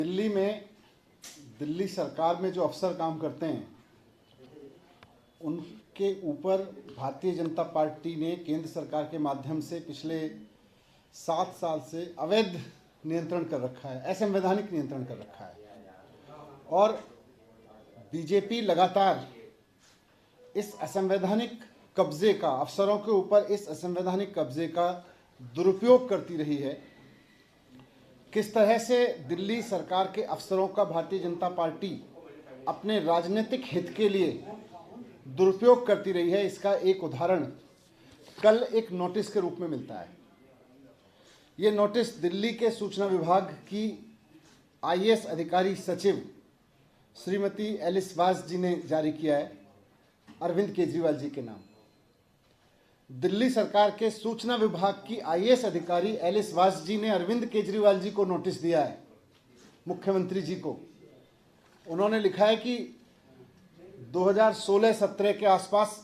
दिल्ली में दिल्ली सरकार में जो अफसर काम करते हैं उनके ऊपर भारतीय जनता पार्टी ने केंद्र सरकार के माध्यम से पिछले 7 साल से अवैध नियंत्रण कर रखा है, असंवैधानिक नियंत्रण कर रखा है। और बीजेपी लगातार इस असंवैधानिक कब्जे का, अफसरों के ऊपर इस असंवैधानिक कब्जे का दुरुपयोग करती रही है। किस तरह से दिल्ली सरकार के अफसरों का भारतीय जनता पार्टी अपने राजनीतिक हित के लिए दुरुपयोग करती रही है, इसका एक उदाहरण कल एक नोटिस के रूप में मिलता है। ये नोटिस दिल्ली के सूचना विभाग की आईएएस अधिकारी सचिव श्रीमती एलिस वास जी ने जारी किया है, अरविंद केजरीवाल जी के नाम। दिल्ली सरकार के सूचना विभाग की आईएएस अधिकारी एलिस वास जी ने अरविंद केजरीवाल जी को नोटिस दिया है, मुख्यमंत्री जी को। उन्होंने लिखा है कि 2016-17 के आसपास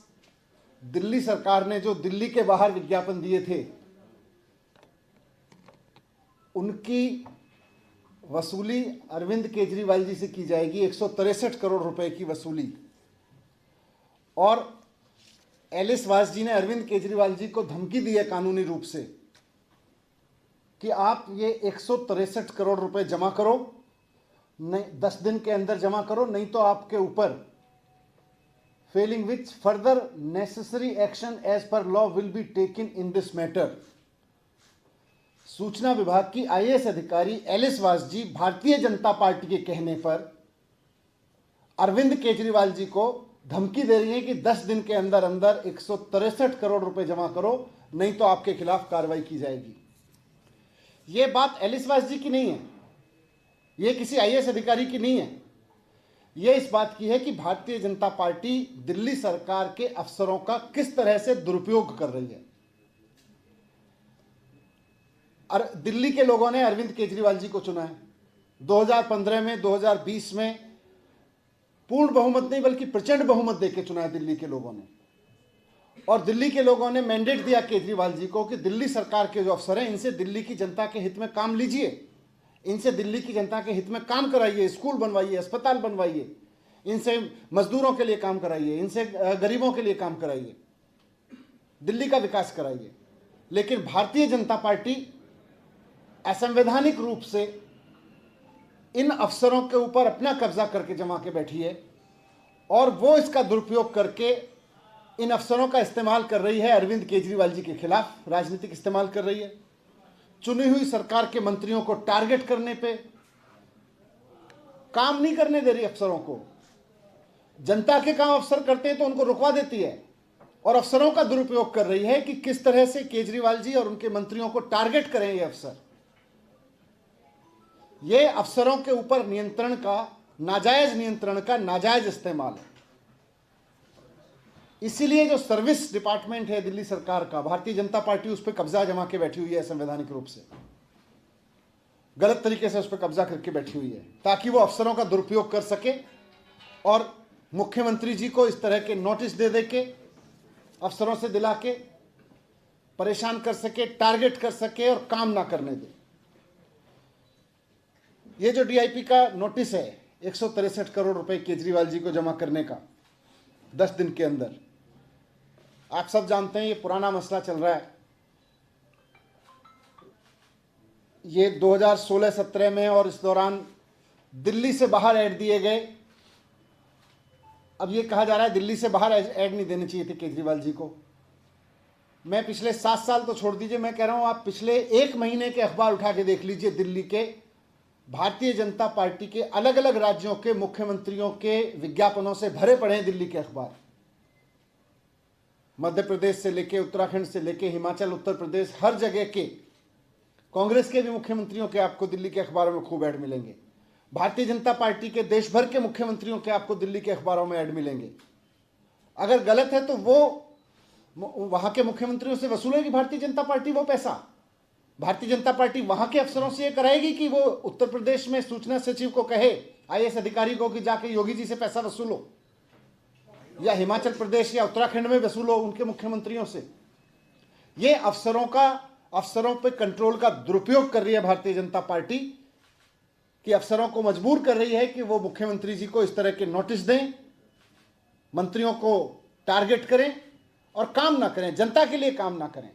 दिल्ली सरकार ने जो दिल्ली के बाहर विज्ञापन दिए थे उनकी वसूली अरविंद केजरीवाल जी से की जाएगी, 163 करोड़ रुपए की वसूली। और एलिस वास जी ने अरविंद केजरीवाल जी को धमकी दी है कानूनी रूप से कि आप ये 163 करोड़ रुपए जमा करो, नहीं 10 दिन के अंदर जमा करो, नहीं तो आपके ऊपर failing which further necessary action as per law will be taken in this matter. सूचना विभाग की आईएएस अधिकारी एलिस वास जी भारतीय जनता पार्टी के कहने पर अरविंद केजरीवाल जी को धमकी दे रही है कि 10 दिन के अंदर अंदर 163 करोड़ रुपए जमा करो, नहीं तो आपके खिलाफ कार्रवाई की जाएगी। यह बात एलिस वास जी की नहीं है, यह किसी आईएएस अधिकारी की नहीं है, यह इस बात की है कि भारतीय जनता पार्टी दिल्ली सरकार के अफसरों का किस तरह से दुरुपयोग कर रही है। और दिल्ली के लोगों ने अरविंद केजरीवाल जी को चुना है 2015 में, 2020 में पूर्ण बहुमत नहीं बल्कि प्रचंड बहुमत देकर चुना है दिल्ली के लोगों ने। और दिल्ली के लोगों ने मैंडेट दिया केजरीवाल जी को कि दिल्ली सरकार के जो अफसर हैं इनसे दिल्ली की जनता के हित में काम लीजिए, इनसे दिल्ली की जनता के हित में काम कराइए, स्कूल बनवाइए, अस्पताल बनवाइए, इनसे मजदूरों के लिए काम कराइए, इनसे गरीबों के लिए काम कराइए, दिल्ली का विकास कराइए। लेकिन भारतीय जनता पार्टी असंवैधानिक रूप से इन अफसरों के ऊपर अपना कब्जा करके जमा के बैठी है और वो इसका दुरुपयोग करके इन अफसरों का इस्तेमाल कर रही है, अरविंद केजरीवाल जी के खिलाफ राजनीतिक इस्तेमाल कर रही है। चुनी हुई सरकार के मंत्रियों को टारगेट करने पे, काम नहीं करने दे रही अफसरों को। जनता के काम अफसर करते हैं तो उनको रुकवा देती है और अफसरों का दुरुपयोग कर रही है कि किस तरह से केजरीवाल जी और उनके मंत्रियों को टारगेट करें ये अफसर। ये अफसरों के ऊपर नियंत्रण का, नाजायज नियंत्रण का नाजायज इस्तेमाल है। इसीलिए जो सर्विस डिपार्टमेंट है दिल्ली सरकार का, भारतीय जनता पार्टी उस पर कब्जा जमा के बैठी हुई है, संवैधानिक रूप से गलत तरीके से उस पर कब्जा करके बैठी हुई है ताकि वो अफसरों का दुरुपयोग कर सके और मुख्यमंत्री जी को इस तरह के नोटिस दे दे के अफसरों से दिला के परेशान कर सके, टारगेट कर सके और काम ना करने दे। ये जो डीआईपी का नोटिस है 163 करोड़ रुपए केजरीवाल जी को जमा करने का 10 दिन के अंदर, आप सब जानते हैं ये पुराना मसला चल रहा है। ये 2016-17 में और इस दौरान दिल्ली से बाहर ऐड दिए गए। अब ये कहा जा रहा है दिल्ली से बाहर ऐड नहीं देने चाहिए थे केजरीवाल जी को। मैं पिछले 7 साल तो छोड़ दीजिए, मैं कह रहा हूं आप पिछले 1 महीने के अखबार उठा के देख लीजिए। दिल्ली के भारतीय जनता पार्टी के अलग अलग राज्यों के मुख्यमंत्रियों के विज्ञापनों से भरे पड़े हैं दिल्ली के अखबार। मध्य प्रदेश से लेके, उत्तराखंड से लेके, हिमाचल, उत्तर प्रदेश, हर जगह के कांग्रेस के भी मुख्यमंत्रियों के आपको दिल्ली के अखबारों में खूब ऐड मिलेंगे। भारतीय जनता पार्टी के देश भर के मुख्यमंत्रियों के आपको दिल्ली के अखबारों में ऐड मिलेंगे। अगर गलत है तो वो वहां के मुख्यमंत्रियों से वसूलेगी भारतीय जनता पार्टी वो पैसा। भारतीय जनता पार्टी वहां के अफसरों से यह कराएगी कि वो उत्तर प्रदेश में सूचना सचिव को कहे, आईएएस अधिकारी को, कि जाके योगी जी से पैसा वसूलो, या हिमाचल प्रदेश या उत्तराखंड में वसूलो उनके मुख्यमंत्रियों से। ये अफसरों पे कंट्रोल का दुरुपयोग कर रही है भारतीय जनता पार्टी कि अफसरों को मजबूर कर रही है कि वो मुख्यमंत्री जी को इस तरह के नोटिस दें, मंत्रियों को टारगेट करें और काम ना करें, जनता के लिए काम ना करें।